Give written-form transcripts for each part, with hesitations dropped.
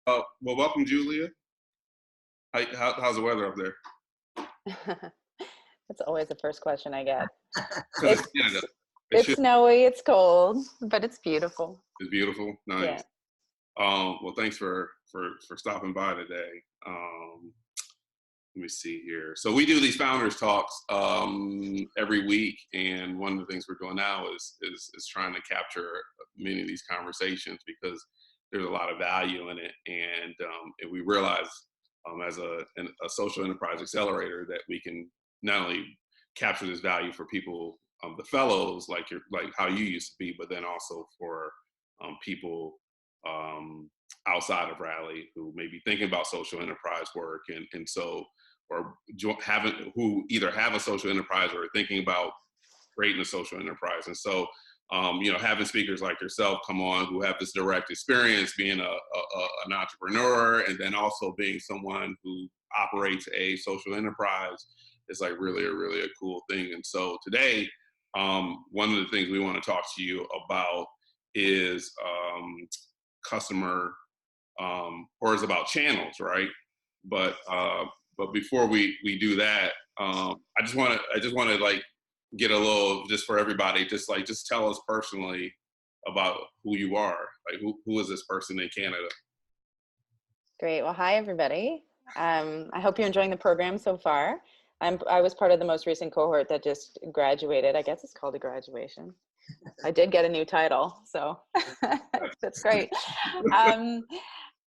Well, welcome, Julia. How's the weather up there? That's always the first question I get. Because it's Canada. It's snowy, it's cold, but it's beautiful. It's beautiful. Nice. Yeah. Well, thanks for stopping by today. Let me see here. So we do these founders talks every week, and one of the things we're doing now is trying to capture many of these conversations because there's a lot of value in it, and we realize as a social enterprise accelerator that we can not only capture this value for people, the fellows like how you used to be, but then also for people outside of Raleigh who may be thinking about social enterprise work, and so who either have a social enterprise or are thinking about creating a social enterprise. And so having speakers like yourself come on who have this direct experience being an entrepreneur and then also being someone who operates a social enterprise is like really a cool thing. And so today, one of the things we want to talk to you about is customer, or is about channels, right? But before we do that, I just want to like get a little, just for everybody, just tell us personally about who you are. Like who is this person in Canada? Great. Well, hi everybody. I hope you're enjoying the program so far. I was part of the most recent cohort that just graduated. I guess it's called a graduation. I did get a new title, so that's great.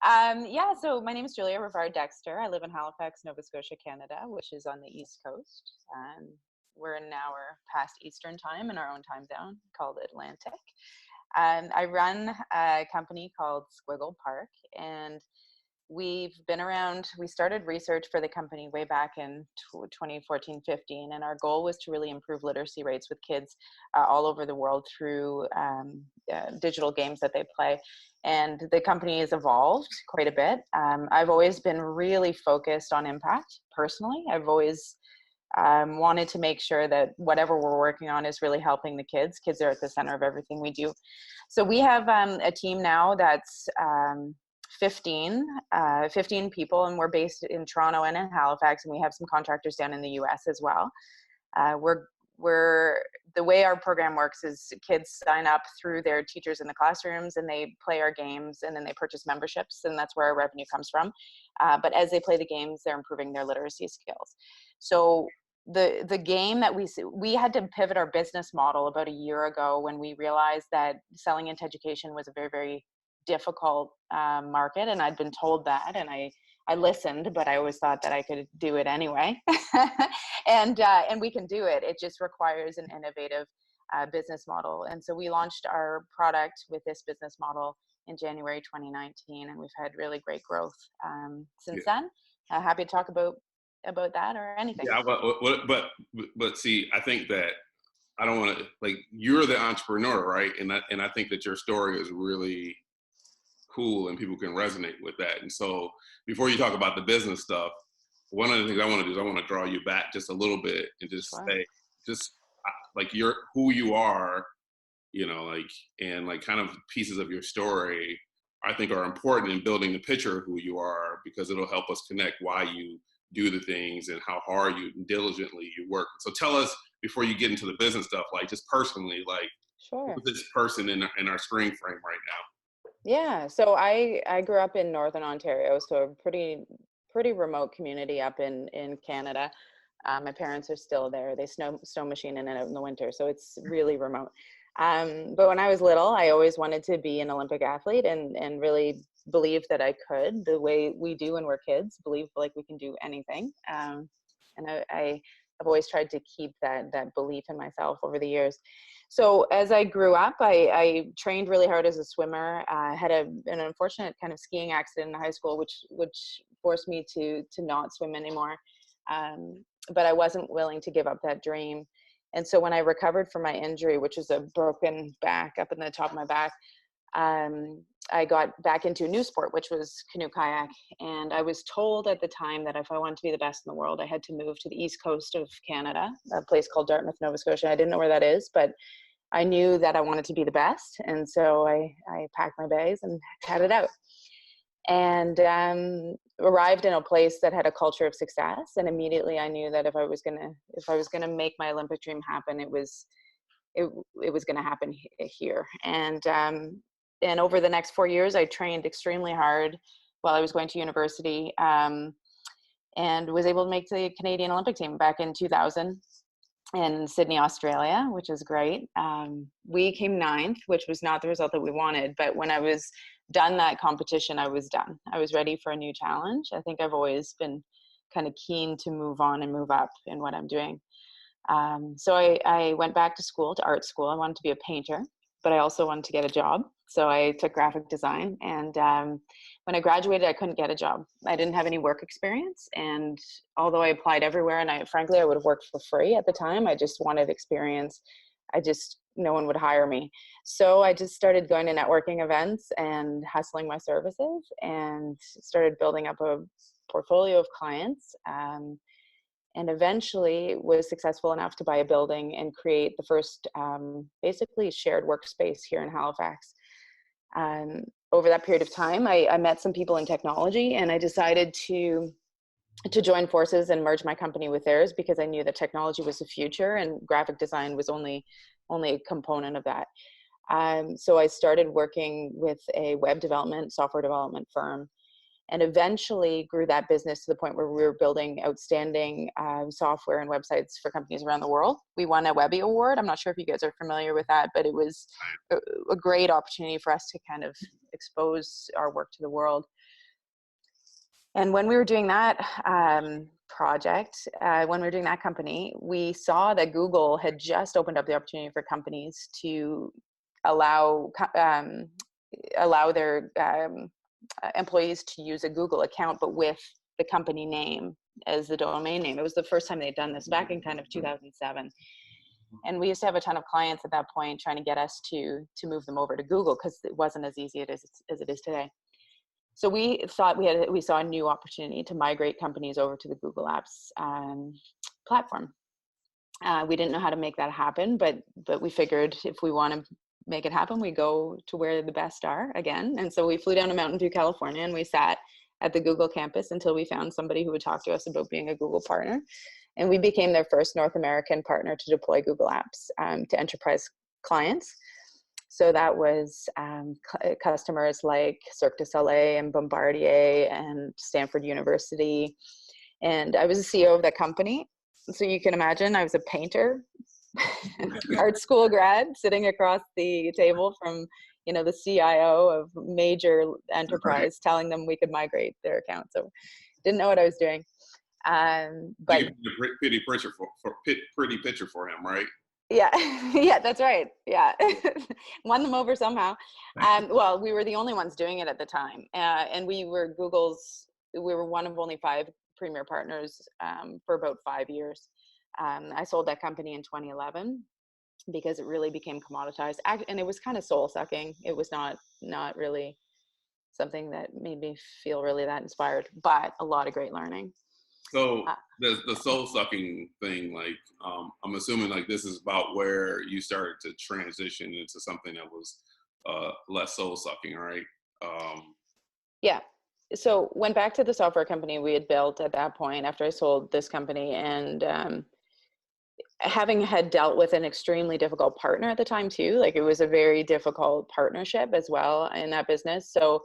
Yeah, so my name is Julia Rivard-Dexter. I live in Halifax, Nova Scotia, Canada, which is on the East Coast. We're in an hour past Eastern time in our own time zone called Atlantic. I run a company called Squiggle Park, and we've been around. We started research for the company way back in 2014-15, and our goal was to really improve literacy rates with kids all over the world through digital games that they play. And the company has evolved quite a bit. I've always been really focused on impact personally. I've always wanted to make sure that whatever we're working on is really helping the kids. Kids are at the center of everything we do. So we have a team now that's 15 people, and we're based in Toronto and in Halifax, and we have some contractors down in the US as well. The way our program works is kids sign up through their teachers in the classrooms, and they play our games, and then they purchase memberships, and that's where our revenue comes from. But as they play the games, they're improving their literacy skills. So the game that we had to pivot our business model about a year ago when we realized that selling into education was a very, very difficult market, and I'd been told that, and I listened, but I always thought that I could do it anyway. and we can do it. It just requires an innovative business model. And so we launched our product with this business model in January 2019, and we've had really great growth since then. Happy to talk about that or anything. Yeah, but see, I think that I don't want to, like, you're the entrepreneur, right? And I think that your story is really cool and people can resonate with that. And so before you talk about the business stuff, one of the things I want to do is I want to draw you back just a little bit and just say, just like who you are, and like kind of pieces of your story I think are important in building the picture of who you are, because it'll help us connect why you do the things and how hard you and diligently you work. So tell us, before you get into the business stuff, like just personally, like who's this person in our screen frame right now? Yeah, so I grew up in Northern Ontario, so a pretty remote community up in Canada. My parents are still there. They snow machine in and out in the winter, so it's really remote. But when I was little, I always wanted to be an Olympic athlete and really believed that I could, the way we do when we're kids, believe like we can do anything. And I've always tried to keep that belief in myself over the years. So as I grew up, I trained really hard as a swimmer. I had an unfortunate kind of skiing accident in high school, which forced me to not swim anymore. But I wasn't willing to give up that dream. And so when I recovered from my injury, which is a broken back up in the top of my back, I got back into a new sport, which was canoe kayak. And I was told at the time that if I wanted to be the best in the world, I had to move to the east coast of Canada, a place called Dartmouth, Nova Scotia. I didn't know where that is, but I knew that I wanted to be the best. And so I packed my bags and headed out. and arrived in a place that had a culture of success. And immediately I knew that if I was gonna make my Olympic dream happen, it was going to happen here. And over the next 4 years, I trained extremely hard while I was going to university, and was able to make the Canadian Olympic team back in 2000 in Sydney, Australia, which is great. We came ninth, which was not the result that we wanted. But when I was done that competition, I was done. I was ready for a new challenge. I think I've always been kind of keen to move on and move up in what I'm doing. So I went back to school, to art school. I wanted to be a painter, but I also wanted to get a job. So I took graphic design. And when I graduated, I couldn't get a job. I didn't have any work experience. And although I applied everywhere, and frankly, I would have worked for free at the time, I just wanted experience. No one would hire me. So I just started going to networking events and hustling my services, and started building up a portfolio of clients. And eventually was successful enough to buy a building and create the first basically shared workspace here in Halifax. Over that period of time, I met some people in technology, and I decided to join forces and merge my company with theirs, because I knew that technology was the future and graphic design was only a component of that. So I started working with a software development firm, and eventually grew that business to the point where we were building outstanding software and websites for companies around the world. We won a Webby Award. I'm not sure if you guys are familiar with that, but it was a great opportunity for us to kind of expose our work to the world. And when we were doing that when we were doing that company, we saw that Google had just opened up the opportunity for companies to allow their employees to use a Google account, but with the company name as the domain name. It was the first time they'd done this back in kind of 2007. And we used to have a ton of clients at that point trying to get us to move them over to Google, because it wasn't as easy as it is today. So we thought we saw a new opportunity to migrate companies over to the Google Apps platform. We didn't know how to make that happen, but we figured if we want to make it happen, we go to where the best are again. And so we flew down to Mountain View, California, and we sat at the Google campus until we found somebody who would talk to us about being a Google partner. And we became their first North American partner to deploy Google Apps to enterprise clients. So that was customers like Cirque du Soleil and Bombardier and Stanford University. And I was the CEO of that company. So you can imagine I was a painter, art school grad, sitting across the table from, the CIO of major enterprise, telling them we could migrate their account. So didn't know what I was doing. But pretty picture for him, right? Yeah, yeah, that's right. Yeah, won them over somehow. Well, we were the only ones doing it at the time, and we were one of only 5 premier partners for about 5 years. I sold that company in 2011 because it really became commoditized, and it was kind of soul sucking. It was not really something that made me feel really that inspired, but a lot of great learning. So the soul sucking thing, like I'm assuming like this is about where you started to transition into something that was less soul sucking, right? Yeah. So went back to the software company we had built at that point after I sold this company, and having had dealt with an extremely difficult partner at the time too, like it was a very difficult partnership as well in that business. So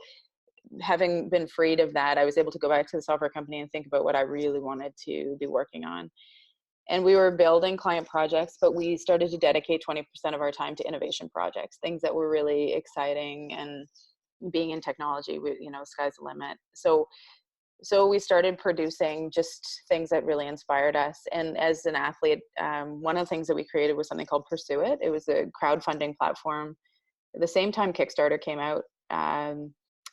having been freed of that, I was able to go back to the software company and think about what I really wanted to be working on. And we were building client projects, but we started to dedicate 20% of our time to innovation projects, things that were really exciting. And being in technology, sky's the limit. So we started producing just things that really inspired us. And as an athlete, one of the things that we created was something called Pursue It. It was a crowdfunding platform. At the same time Kickstarter came out,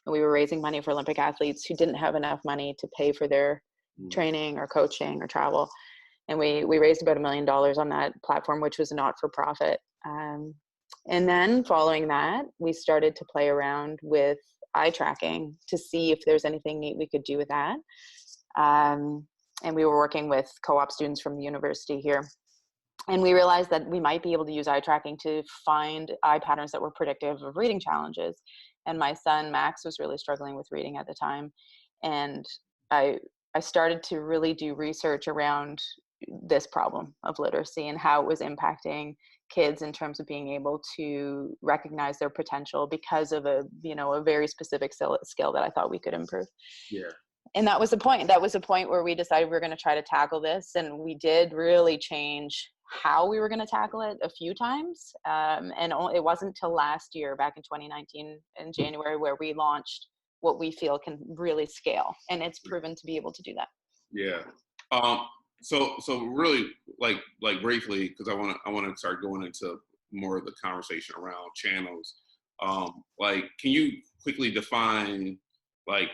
we were raising money for Olympic athletes who didn't have enough money to pay for their training or coaching or travel. And we raised about $1 million on that platform, which was not for profit. And then following that, we started to play around with eye tracking to see if there's anything neat we could do with that. And we were working with co-op students from the university here And we realized that we might be able to use eye tracking to find eye patterns that were predictive of reading challenges. And my son, Max, was really struggling with reading at the time. And I, I started to really do research around this problem of literacy and how it was impacting kids in terms of being able to recognize their potential because of a very specific skill that I thought we could improve. Yeah. And that was the point. That was the point where we decided we were going to try to tackle this. And we did really change how we were going to tackle it a few times. And it wasn't till last year, back in 2019 in January, where we launched what we feel can really scale. And it's proven to be able to do that. Yeah. So really, like briefly, because I want to start going into more of the conversation around channels. Like, can you quickly define, like,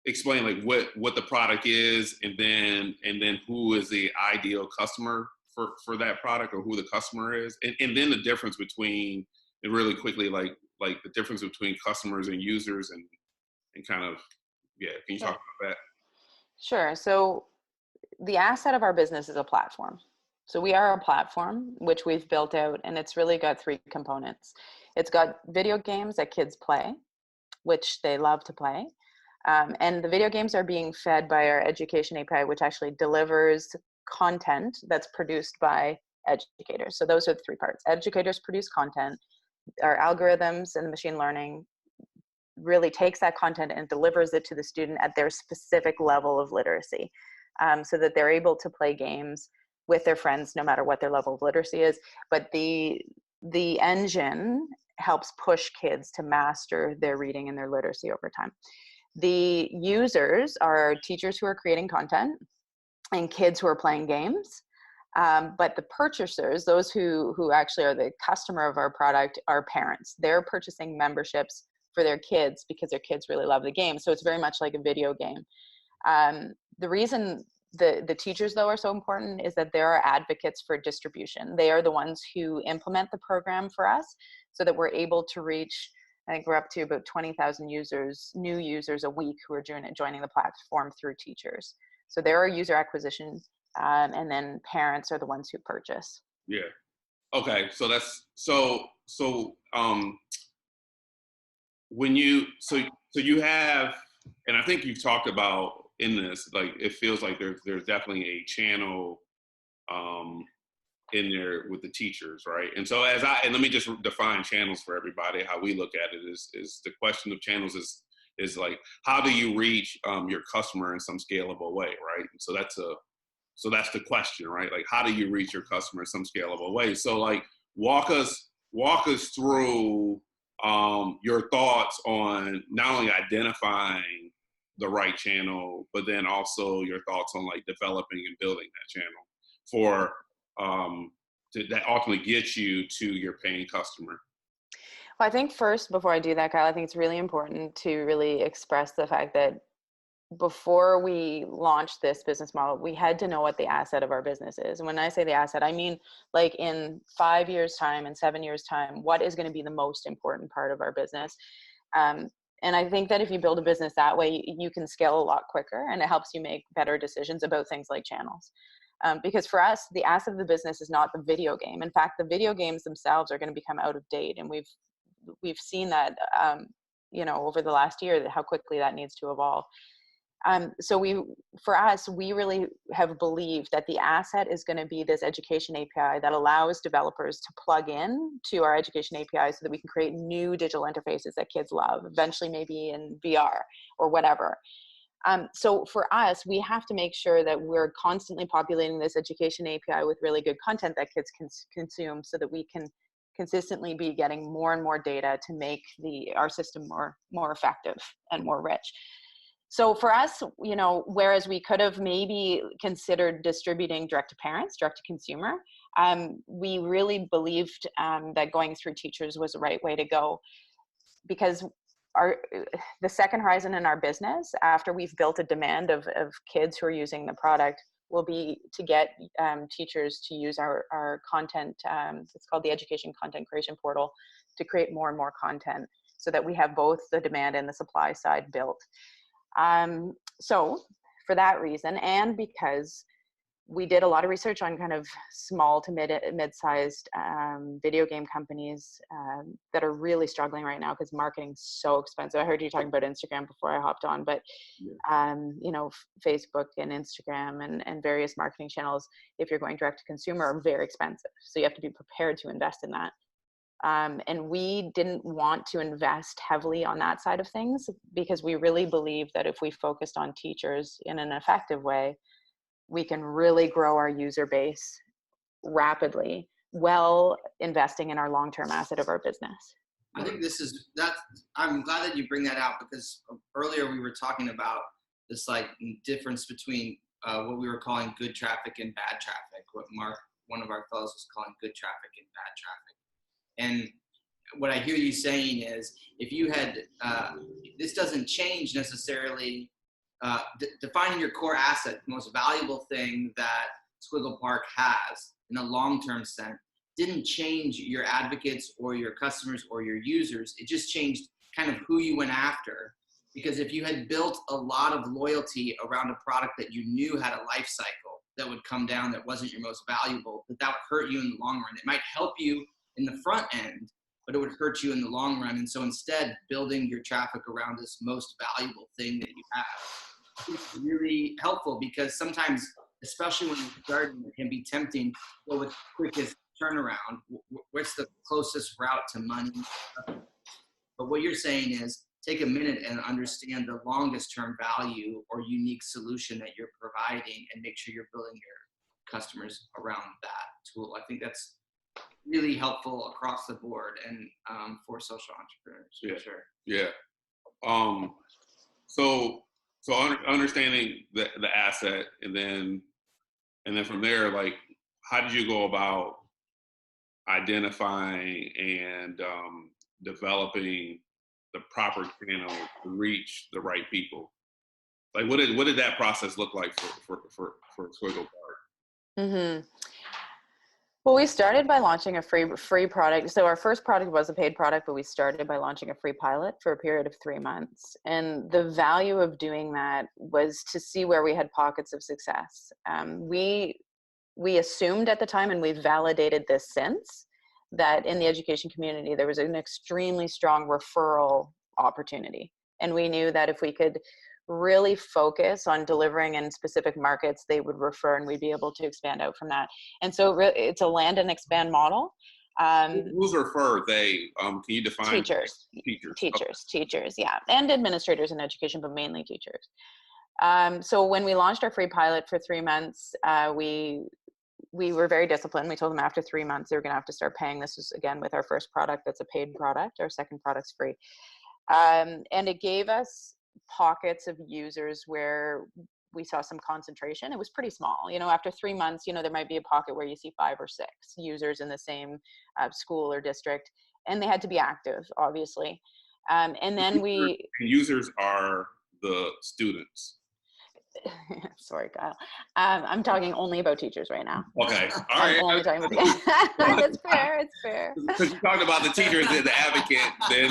explain like what the product is, and then who is the ideal customer for that product, or who the customer is, and then the difference between, and really quickly, like the difference between customers and users, and kind of, yeah, can you talk about that? Sure. So the asset of our business is a platform. So we are a platform which we've built out, and it's really got three components. It's got video games that kids play, which they love to play. And the video games are being fed by our education API, which actually delivers content that's produced by educators. So those are the three parts. Educators produce content. Our algorithms and machine learning really takes that content and delivers it to the student at their specific level of literacy, so that they're able to play games with their friends, no matter what their level of literacy is. But the engine helps push kids to master their reading and their literacy over time. The users are teachers who are creating content and kids who are playing games. But the purchasers, those who actually are the customer of our product, are parents. They're purchasing memberships for their kids because their kids really love the game. So it's very much like a video game. The reason the teachers, though, are so important is that there are advocates for distribution. They are the ones who implement the program for us, so that we're able to reach, I think we're up to about 20,000 users, new users a week, who are joining the platform through teachers. So there are user acquisition, and then parents are the ones who purchase. Yeah. Okay. So that's when you have, and I think you've talked about in this, like, it feels like there's definitely a channel in there with the teachers, right? And so and let me just define channels for everybody. How we look at it is the question of channels is like, how do you reach your customer in some scalable way, right? And so that's the question, right? Like, how do you reach your customer in some scalable way? So, like, walk us through your thoughts on not only identifying the right channel, but then also your thoughts on, like, developing and building that channel for that ultimately gets you to your paying customer. Well, I think first, before I do that, Kyle, I think it's really important to really express the fact that before we launched this business model, we had to know what the asset of our business is. And when I say the asset, I mean, like, in 5 years' time and 7 years' time, what is going to be the most important part of our business? And I think that if you build a business that way, you can scale a lot quicker, and it helps you make better decisions about things like channels. Because for us, the asset of the business is not the video game. In fact, the video games themselves are going to become out of date, and we've seen that over the last year, how quickly that needs to evolve. So for us, we really have believed that the asset is going to be this education API that allows developers to plug in to our education API, so that we can create new digital interfaces that kids love, eventually maybe in VR or whatever. So for us, we have to make sure that we're constantly populating this education API with really good content that kids can consume, so that we can consistently be getting more and more data to make our system more effective and more rich. So for us, whereas we could have maybe considered distributing direct to parents, direct to consumer, we really believed that going through teachers was the right way to go, because the second horizon in our business, after we've built a demand of kids who are using the product, will be to get teachers to use our content. It's called the Education Content Creation Portal, to create more and more content, so that we have both the demand and the supply side built. So for that reason, and because we did a lot of research on kind of small to mid-sized video game companies that are really struggling right now because marketing's so expensive. I heard you talking about Instagram before I hopped on, but you know, Facebook and Instagram and various marketing channels, if you're going direct to consumer, are very expensive. So you have to be prepared to invest in that. And we didn't want to invest heavily on that side of things because we really believe that if we focused on teachers in an effective way, we can really grow our user base rapidly while investing in our long-term asset of our business. I think I'm glad that you bring that out, because earlier we were talking about this like difference between what we were calling good traffic and bad traffic, what Mark, one of our fellows, was calling good traffic and bad traffic. And what I hear you saying is, if you had, this doesn't change necessarily, defining your core asset, the most valuable thing that Squiggle Park has in a long-term sense, didn't change your advocates or your customers or your users. It just changed kind of who you went after. Because if you had built a lot of loyalty around a product that you knew had a life cycle that would come down that wasn't your most valuable, that would hurt you in the long run. It might help you in the front end, but it would hurt you in the long run. And so instead, building your traffic around this most valuable thing that you have is really helpful, because sometimes, especially when you're starting, it can be tempting to go with the quickest turnaround. What's the closest route to money? But what you're saying is, take a minute and understand the longest term value or unique solution that you're providing, and make sure you're building your customers around that tool. I think that's really helpful across the board, and for social entrepreneurs, for sure. Yeah. So understanding the asset, and then from there, like, how did you go about identifying and developing the proper channel to reach the right people? Like, what did that process look like for Squiggle Park? Mm-hmm. Well, we started by launching a free product. So our first product was a paid product, but we started by launching a free pilot for a period of 3 months. And the value of doing that was to see where we had pockets of success. We assumed at the time, and we've validated this since, that in the education community, there was an extremely strong referral opportunity. And we knew that if we could really focus on delivering in specific markets, they would refer, and we'd be able to expand out from that. And so it's a land and expand model. Who's refer? They, can you define? Teachers, yeah. And administrators in education, but mainly teachers. So when we launched our free pilot for 3 months, we were very disciplined. We told them after 3 months, they were gonna have to start paying. This was, again, with our first product that's a paid product. Our second product's free. And it gave us pockets of users where we saw some concentration. It was pretty small. You know, after 3 months, you know, there might be a pocket where you see 5 or 6 users in the same school or district, and they had to be active, obviously. And then users are the students. Sorry, Kyle. I'm talking only about teachers right now. Okay. All right. I'm only talking about That's fair. It's fair. Because you talked about the teachers and the advocate, then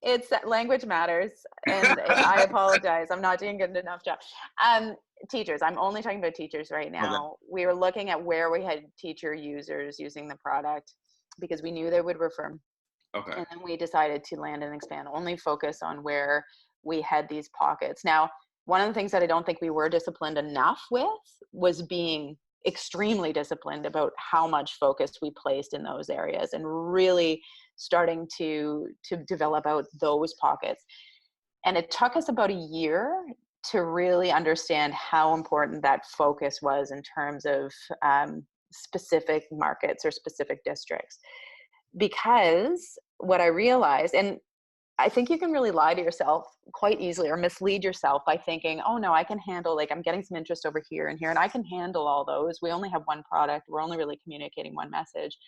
it's language matters, and I apologize. I'm not doing a good enough job. Teachers. I'm only talking about teachers right now. Okay. We were looking at where we had teacher users using the product because we knew they would refer. Okay. And then we decided to land and expand, only focus on where we had these pockets. Now, one of the things that I don't think we were disciplined enough with was being extremely disciplined about how much focus we placed in those areas, and really starting to develop out those pockets. And it took us about a year to really understand how important that focus was in terms of specific markets or specific districts. Because what I realized, and I think you can really lie to yourself quite easily, or mislead yourself by thinking, oh no, I can handle, like, I'm getting some interest over here and here, and I can handle all those. We only have one product. We're only really communicating one message.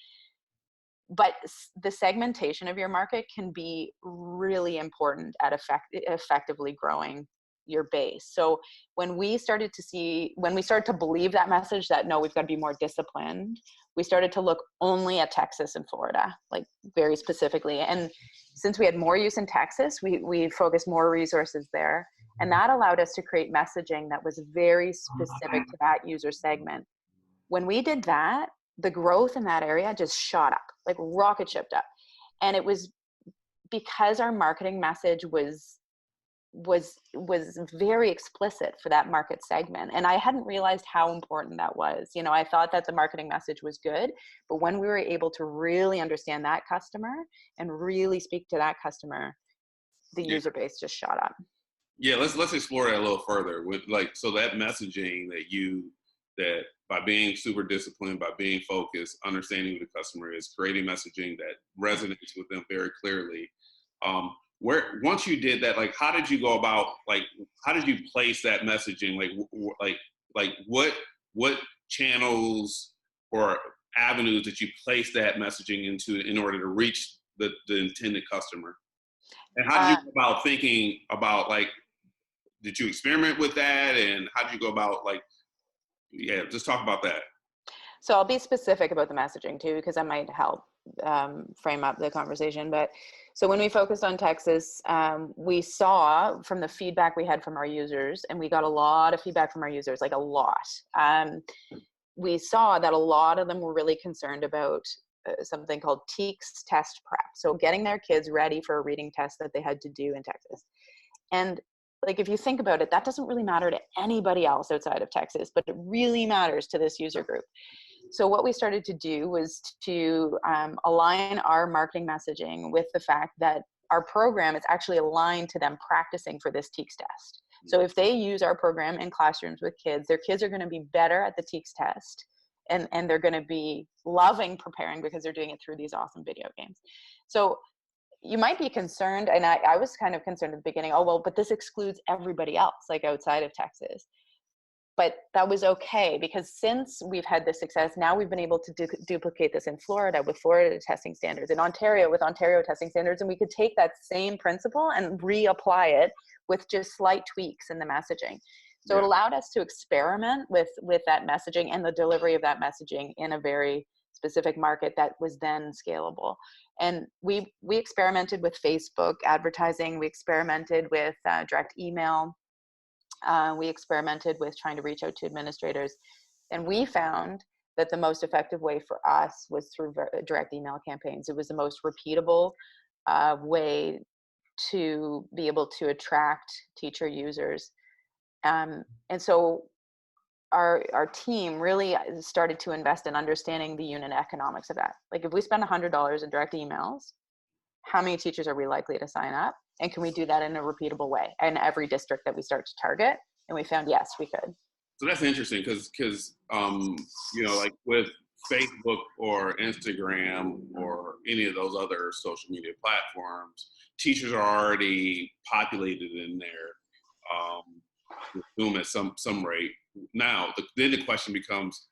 But the segmentation of your market can be really important at effectively growing your base. So when we started to believe that message that, no, we've got to be more disciplined, we started to look only at Texas and Florida, like very specifically. And since we had more use in Texas, we focused more resources there. And that allowed us to create messaging that was very specific to that user segment. When we did that, the growth in that area just shot up, like rocket shipped up. And it was because our marketing message was very explicit for that market segment. And I hadn't realized how important that was. You know, I thought that the marketing message was good, but when we were able to really understand that customer and really speak to that customer, the user base just shot up. Yeah, let's explore that a little further. With like, so that messaging that by being super disciplined, by being focused, understanding who the customer is, creating messaging that resonates with them very clearly. Where once you did that, like, how did you go about, like, how did you place that messaging? Like what channels or avenues did you place that messaging into in order to reach the intended customer? And how did you go about thinking about, like, did you experiment with that? And how did you go about, like, yeah, just talk about that. So I'll be specific about the messaging too, because that might help frame up the conversation. But so when we focused on Texas, we saw from the feedback we had from our users, and we got a lot of feedback from our users, like a lot. We saw that a lot of them were really concerned about something called TEKS test prep. So getting their kids ready for a reading test that they had to do in Texas. And like, if you think about it, that doesn't really matter to anybody else outside of Texas, but it really matters to this user group. So what we started to do was to align our marketing messaging with the fact that our program is actually aligned to them practicing for this TEKS test. So if they use our program in classrooms with kids, their kids are going to be better at the TEKS test, and they're going to be loving preparing because they're doing it through these awesome video games. So you might be concerned, and I was kind of concerned at the beginning, oh, well, but this excludes everybody else, like outside of Texas. But that was okay, because since we've had this success, now we've been able to duplicate this in Florida with Florida testing standards, in Ontario with Ontario testing standards, and we could take that same principle and reapply it with just slight tweaks in the messaging. So it allowed us to experiment with that messaging and the delivery of that messaging in a very specific market that was then scalable. And we experimented with Facebook advertising. We experimented with direct email. We experimented with trying to reach out to administrators. And we found that the most effective way for us was through direct email campaigns. It was the most repeatable way to be able to attract teacher users. And so our team really started to invest in understanding the unit economics of that. Like, if we spend $100 in direct emails, how many teachers are we likely to sign up? And can we do that in a repeatable way in every district that we start to target? And we found, yes, we could. So that's interesting because you know, like with Facebook or Instagram or any of those other social media platforms, teachers are already populated in there, Zoom at some rate. Now, then the question becomes,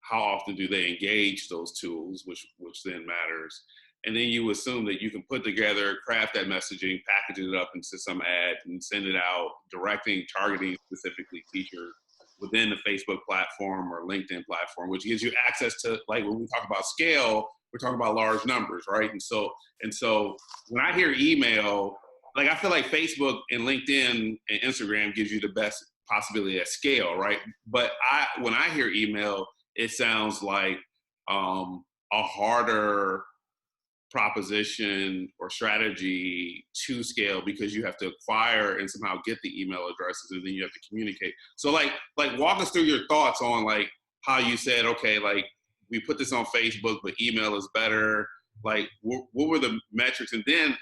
how often do they engage those tools, which then matters. And then you assume that you can put together, craft that messaging, package it up into some ad and send it out, targeting specifically teachers within the Facebook platform or LinkedIn platform, which gives you access to, like, when we talk about scale, we're talking about large numbers, right? And so when I hear email, like, I feel like Facebook and LinkedIn and Instagram gives you the best possibility at scale, right? But when I hear email, it sounds like a harder proposition or strategy to scale, because you have to acquire and somehow get the email addresses, and then you have to communicate. So like walk us through your thoughts on, like, how you said, okay, like, we put this on Facebook, but email is better. Like, what were the metrics? And then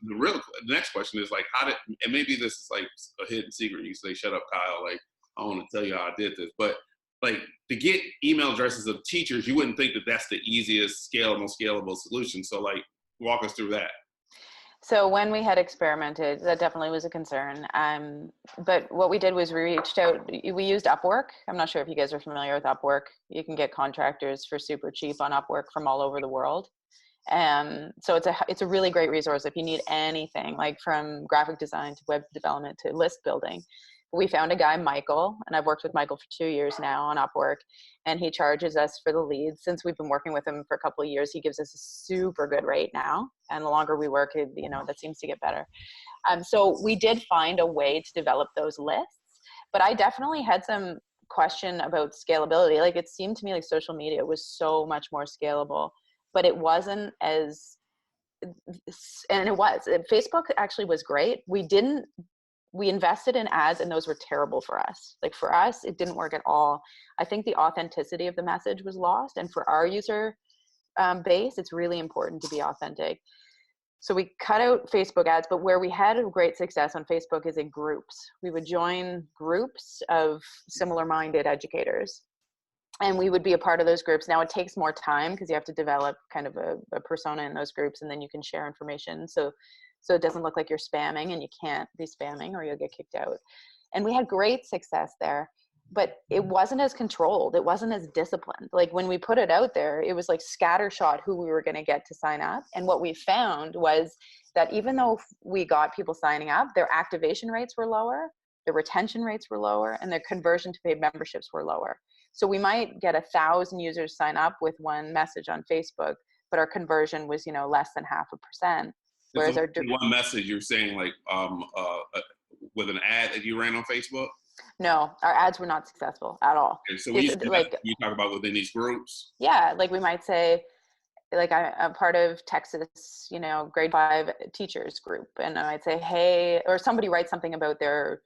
the next question is, like, and maybe this is like a hidden secret. You say, shut up, Kyle. Like, I want to tell you how I did this, but like, to get email addresses of teachers, you wouldn't think that that's the easiest scalable solution. So, like, walk us through that. So when we had experimented, that definitely was a concern. But what we did was we reached out, we used Upwork. I'm not sure if you guys are familiar with Upwork. You can get contractors for super cheap on Upwork from all over the world. So it's a really great resource if you need anything, like from graphic design to web development to list building. We found a guy, Michael, and I've worked with Michael for 2 years now on Upwork, and he charges us for the leads. Since we've been working with him for a couple of years, he gives us a super good rate now. And the longer we work, that seems to get better. So we did find a way to develop those lists, but I definitely had some question about scalability. Like, it seemed to me like social media was so much more scalable, but it wasn't as, and it was. Facebook actually was great. We invested in ads and those were terrible for us. Like, for us, it didn't work at all. I think the authenticity of the message was lost. And for our user base, it's really important to be authentic. So we cut out Facebook ads, but where we had a great success on Facebook is in groups. We would join groups of similar-minded educators, and we would be a part of those groups. Now, it takes more time because you have to develop kind of a persona in those groups, and then you can share information. So it doesn't look like you're spamming, and you can't be spamming or you'll get kicked out. And we had great success there, but it wasn't as controlled. It wasn't as disciplined. Like, when we put it out there, it was like scattershot who we were going to get to sign up. And what we found was that even though we got people signing up, their activation rates were lower, their retention rates were lower, and their conversion to paid memberships were lower. So we might get 1,000 users sign up with one message on Facebook, but our conversion was, less than 0.5%. Whereas so one message you're saying, like, with an ad that you ran on Facebook? No, our ads were not successful at all. Okay, so you talk about within these groups? Yeah, like we might say, like, I'm part of Texas, grade 5 teachers group. And I might say, hey, or somebody writes something about their,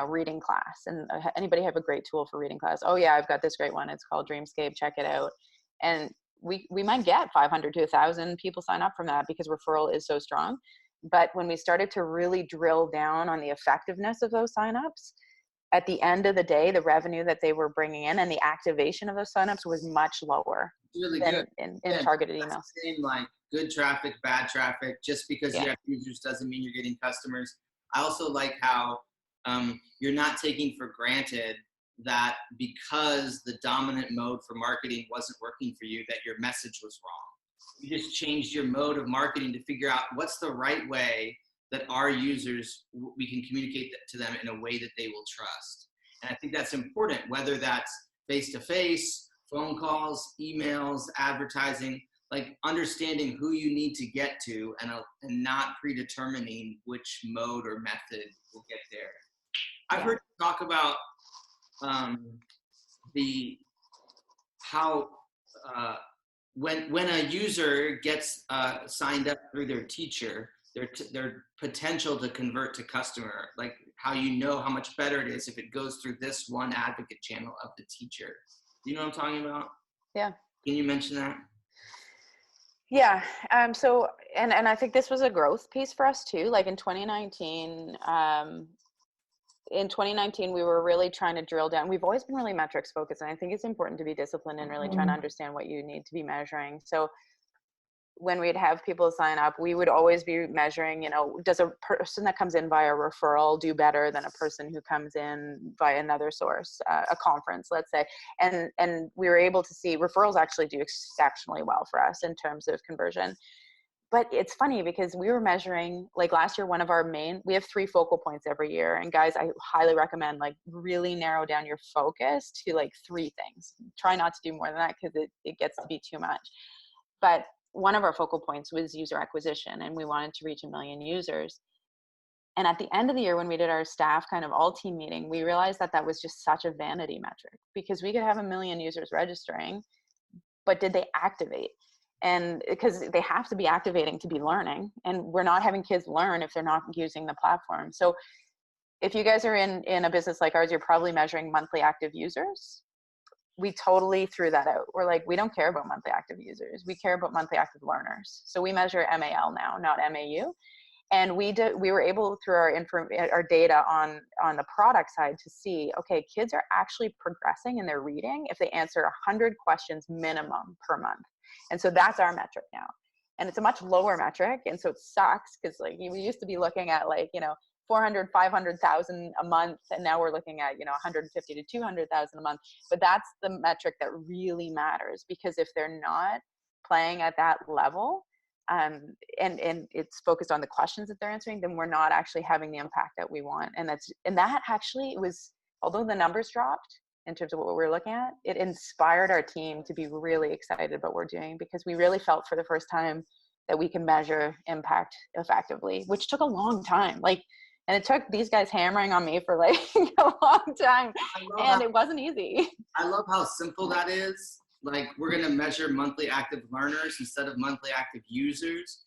reading class. And anybody have a great tool for reading class? Oh yeah, I've got this great one. It's called Dreamscape. Check it out. And we might get 500 to 1,000 people sign up from that because referral is so strong. But when we started to really drill down on the effectiveness of those signups, at the end of the day, the revenue that they were bringing in and the activation of those signups was much lower really than good. in targeted emails. Same, like, good traffic, bad traffic. Just because you have users doesn't mean you're getting customers. I also like how you're not taking for granted that because the dominant mode for marketing wasn't working for you, that your message was wrong. You just changed your mode of marketing to figure out what's the right way that our users, we can communicate to them in a way that they will trust. And I think that's important, whether that's face-to-face, phone calls, emails, advertising, like understanding who you need to get to and not predetermining which mode or method will get there. I've heard you talk about when a user gets signed up through their teacher, their potential to convert to customer, like how how much better it is if it goes through this one advocate channel of the teacher. Do you know what I'm talking about? Yeah. Can you mention that? Yeah. So, and I think this was a growth piece for us too. Like in 2019, we were really trying to drill down. We've always been really metrics focused, and I think it's important to be disciplined and really trying to understand what you need to be measuring. So when we'd have people sign up, we would always be measuring, does a person that comes in via referral do better than a person who comes in via another source, a conference, let's say. And we were able to see referrals actually do exceptionally well for us in terms of conversion. But it's funny because we were measuring, like last year, we have 3 focal points every year. And guys, I highly recommend, like, really narrow down your focus to like 3 things. Try not to do more than that because it gets to be too much. But one of our focal points was user acquisition, and we wanted to reach 1 million users. And at the end of the year, when we did our staff kind of all team meeting, we realized that was just such a vanity metric, because we could have 1 million users registering, but did they activate? And because they have to be activating to be learning, and we're not having kids learn if they're not using the platform. So if you guys are in a business like ours, you're probably measuring monthly active users. We totally threw that out. We're like, we don't care about monthly active users. We care about monthly active learners. So we measure MAL now, not MAU. And we were able, through our data on the product side, to see, okay, kids are actually progressing in their reading if they answer 100 questions minimum per month. And so that's our metric now. And it's a much lower metric. And so it sucks because, like, we used to be looking at 400, 500,000 a month. And now we're looking at, 150 to 200,000 a month. But that's the metric that really matters, because if they're not playing at that level, and it's focused on the questions that they're answering, then we're not actually having the impact that we want. And that actually was, although the numbers dropped in terms of what we're looking at, it inspired our team to be really excited about what we're doing, because we really felt for the first time that we can measure impact effectively, which took a long time. And it took these guys hammering on me for like a long time, and it wasn't easy. I love how simple that is. Like, we're going to measure monthly active learners instead of monthly active users.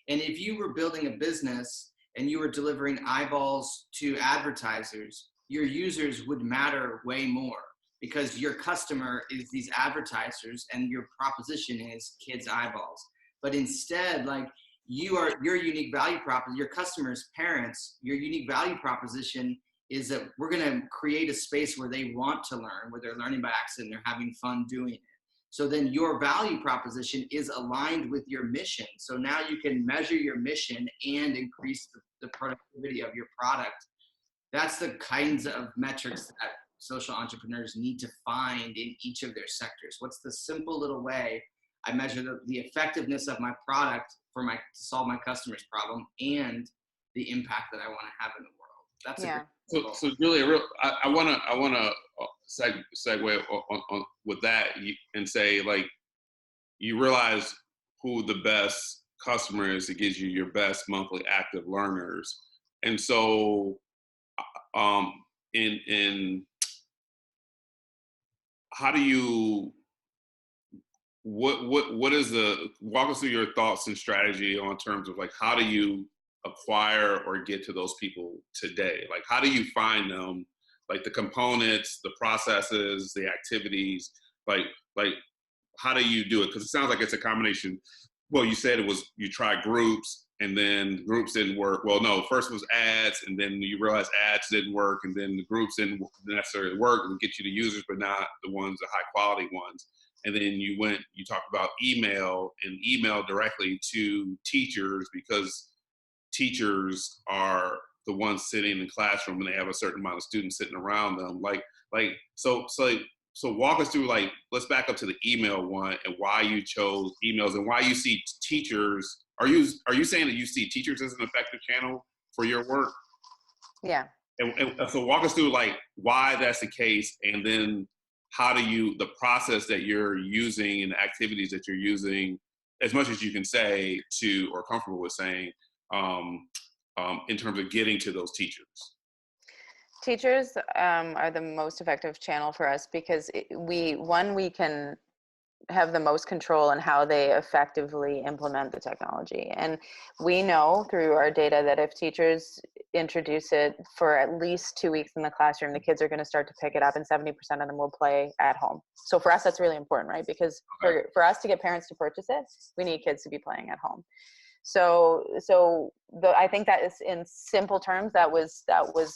And if you were building a business and you were delivering eyeballs to advertisers, your users would matter way more, because your customer is these advertisers and your proposition is kids' eyeballs. But instead, like, your unique value proposition, your customers' parents, your unique value proposition is that we're going to create a space where they want to learn, where they're learning by accident, they're having fun doing it. So then your value proposition is aligned with your mission. So now you can measure your mission and increase the productivity of your product. That's the kinds of metrics that social entrepreneurs need to find in each of their sectors. What's the simple little way I measure the effectiveness of my product to solve my customer's problem and the impact that I want to have in the world? That's a great So Julia, I want to segue on with that and say, like, you realize who the best customer is that gives you your best monthly active learners, and so in how do you what is walk us through your thoughts and strategy on terms of, like, how do you acquire or get to those people today? Like, how do you find them, like the components, the processes, the activities, like how do you do it? Because it sounds like it's a combination. Well, you said it was, you tried groups and then groups didn't work. Well, no, first was ads, and then you realized ads didn't work, and then the groups didn't necessarily work and get you the users, but not the ones, the high quality ones. And then you talked about email directly to teachers, because teachers are the ones sitting in the classroom and they have a certain amount of students sitting around them. So walk us through, like, let's back up to the email one and why you chose emails and why you see teachers. Are you saying that you see teachers as an effective channel for your work? Yeah. And so walk us through, like, why that's the case, and then how do you, the process that you're using and the activities that you're using, as much as you can say to, or comfortable with saying, in terms of getting to those teachers. Teachers are the most effective channel for us, because we can have the most control in how they effectively implement the technology. And we know through our data that if teachers introduce it for at least 2 weeks in the classroom, the kids are going to start to pick it up, and 70% of them will play at home. So for us, that's really important, right? Because for us to get parents to purchase it, we need kids to be playing at home. So I think that is, in simple terms, that was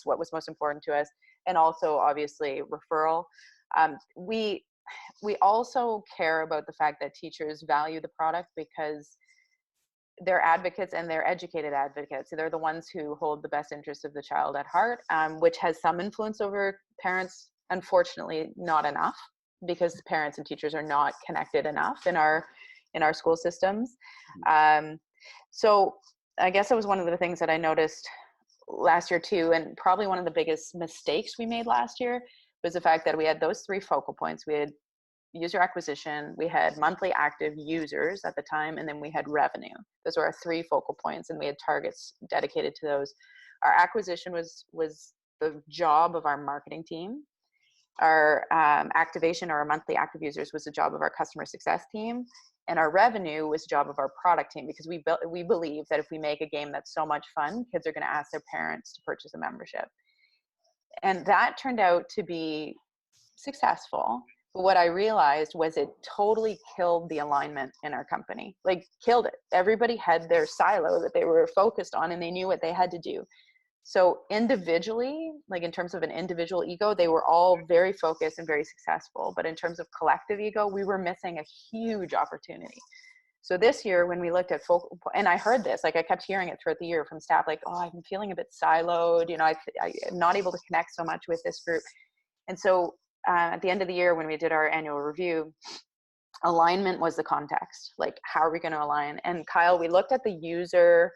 what was most important to us. And also, obviously, referral. We also care about the fact that teachers value the product, because they're advocates, and they're educated advocates. So they're the ones who hold the best interest of the child at heart, which has some influence over parents. Unfortunately, not enough, because parents and teachers are not connected enough in our school systems. So I guess it was one of the things that I noticed last year too, and probably one of the biggest mistakes we made last year was the fact that we had those 3 focal points. We had user acquisition, we had monthly active users at the time, and then we had revenue. Those were our 3 focal points, and we had targets dedicated to those. Our acquisition was the job of our marketing team. Our activation, or our monthly active users, was the job of our customer success team. And our revenue was the job of our product team, because we believe that if we make a game that's so much fun, kids are going to ask their parents to purchase a membership. And that turned out to be successful. But what I realized was it totally killed the alignment in our company. Like, killed it. Everybody had their silo that they were focused on, and they knew what they had to do. So individually, like in terms of an individual ego, they were all very focused and very successful. But in terms of collective ego, we were missing a huge opportunity. So this year, when we looked at focal, and I heard this, like I kept hearing it throughout the year from staff, like, oh, I'm feeling a bit siloed. I'm not able to connect so much with this group. And so at the end of the year, when we did our annual review, alignment was the context. Like, how are we going to align? And Kyle, we looked at the user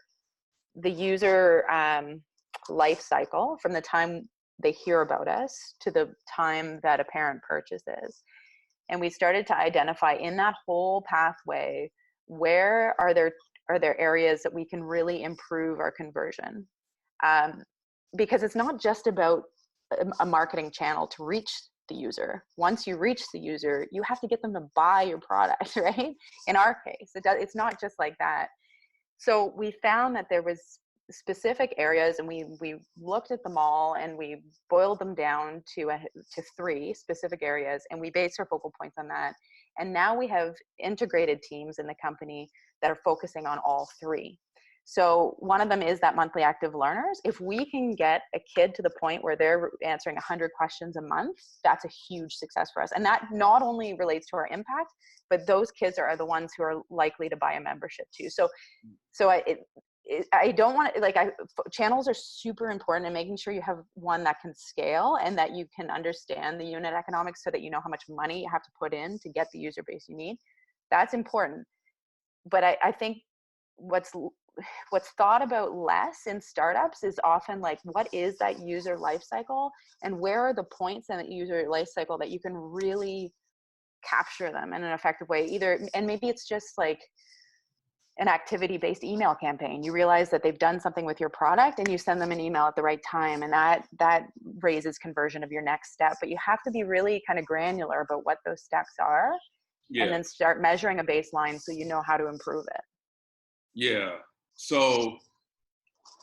life cycle from the time they hear about us to the time that a parent purchases. And we started to identify in that whole pathway, where are there areas that we can really improve our conversion? Because it's not just about a marketing channel to reach the user. Once you reach the user, you have to get them to buy your product, right? In our case, it's not just like that. So we found that there was specific areas, and we looked at them all, and we boiled them down to 3 specific areas, and we based our focal points on that. And now we have integrated teams in the company that are focusing on all 3. So one of them is that monthly active learners. If we can get a kid to the point where they're answering 100 questions a month, that's a huge success for us. And that not only relates to our impact, but those kids are the ones who are likely to buy a membership too. So I don't want to, channels are super important, and making sure you have one that can scale and that you can understand the unit economics so that you know how much money you have to put in to get the user base you need. That's important. But I think what's thought about less in startups is often like, what is that user life cycle, and where are the points in the user life cycle that you can really capture them in an effective way? And maybe it's just like an activity-based email campaign. You realize that they've done something with your product, and you send them an email at the right time, and that raises conversion of your next step. But you have to be really kind of granular about what those steps are, and then start measuring a baseline so you know how to improve it. Yeah. So,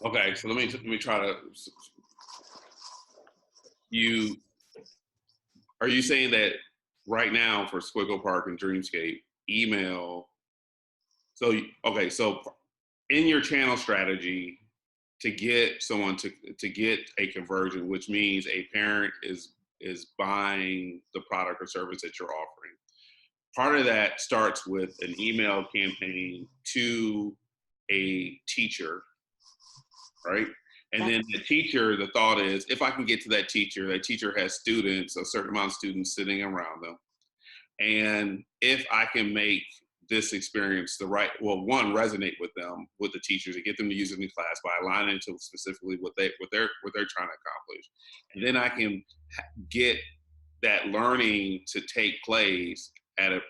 okay. So let me try to. Are you saying that right now for Squiggle Park and Dreamscape, email? So in your channel strategy, to get someone to get a conversion, which means a parent is buying the product or service that you're offering, part of that starts with an email campaign to a teacher, right? And then the teacher, the thought is, if I can get to that teacher has students, a certain amount of students sitting around them. And if I can make this experience resonate with them, with the teachers, and get them to use it in class by aligning to specifically what they're trying to accomplish. And then I can get that learning to take place at a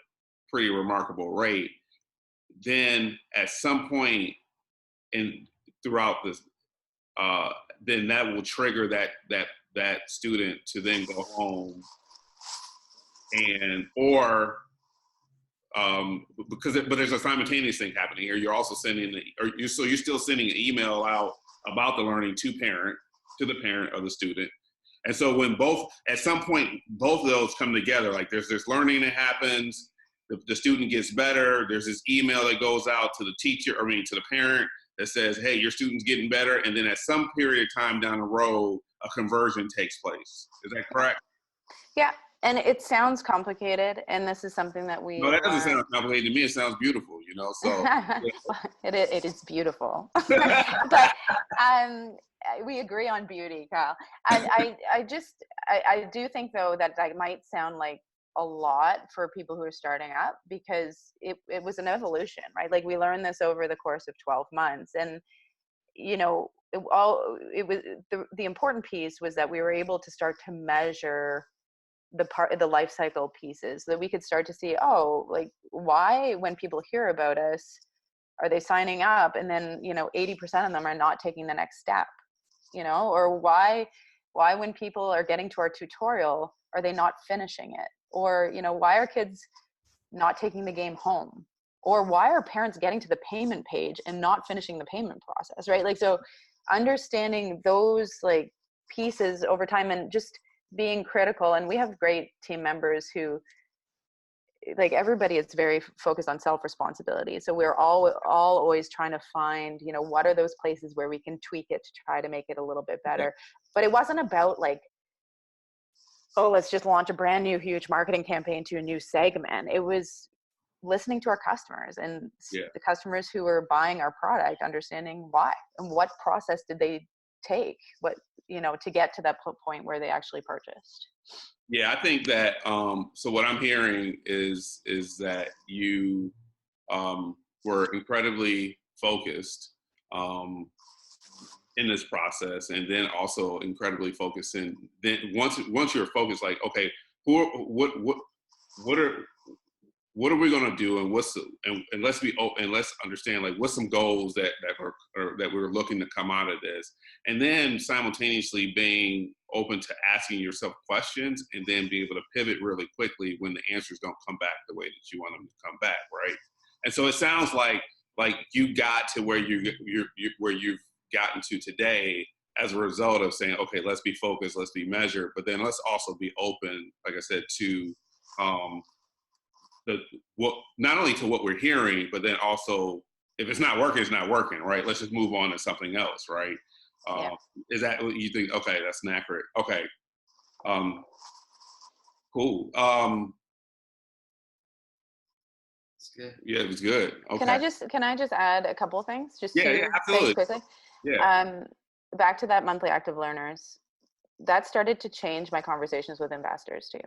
pretty remarkable rate. Then at some point throughout this, then that will trigger that student to then go home but there's a simultaneous thing happening here. You're also you're still sending an email out about the learning to the parent of the student. And so when at some point, both of those come together, like there's this learning that happens, the student gets better, there's this email that goes out to to the parent that says, hey, your student's getting better. And then at some period of time down the road, a conversion takes place. Is that correct? Yeah. And it sounds complicated, and this is something that No, that doesn't sound complicated to me. It sounds beautiful, so. It is beautiful. But we agree on beauty, Kyle. And I do think, though, that might sound like a lot for people who are starting up, because it was an evolution, right? Like, we learned this over the course of 12 months. And, the important piece was that we were able to start to measure the life cycle pieces, so that we could start to see, why, when people hear about us, are they signing up, and then 80% of them are not taking the next step, or why when people are getting to our tutorial, are they not finishing it, or why are kids not taking the game home, or why are parents getting to the payment page and not finishing the payment process, right? So understanding those pieces over time, and just being critical. And we have great team members who, everybody is very focused on self-responsibility. So we're all always trying to find, what are those places where we can tweak it to try to make it a little bit better. But it wasn't about let's just launch a brand new huge marketing campaign to a new segment. It was listening to our customers, and the customers who were buying our product, understanding why and what process did they take, what, to get to that point where they actually purchased? Yeah, I think that, so what I'm hearing is that you were incredibly focused in this process, and then also incredibly focused in, then once you're focused, like, okay, what are we going to do, and and let's be open, and let's understand, like, what's some goals that we're looking to come out of this, and then simultaneously being open to asking yourself questions, and then be able to pivot really quickly when the answers don't come back the way that you want them to come back, right? And so it sounds like you got to where where you've gotten to today as a result of saying, okay, let's be focused, let's be measured, but then let's also be open, like I said, to not only to what we're hearing, but then also, if it's not working, it's not working, right? Let's just move on to something else, right? Yeah. Is that what you think? Okay, that's inaccurate. Okay, cool. It's good. Yeah, it was good. Okay. Can I just add a couple of things? Just Yeah, two absolutely. things quickly. Yeah. Back to that monthly active learners. That started to change my conversations with investors too.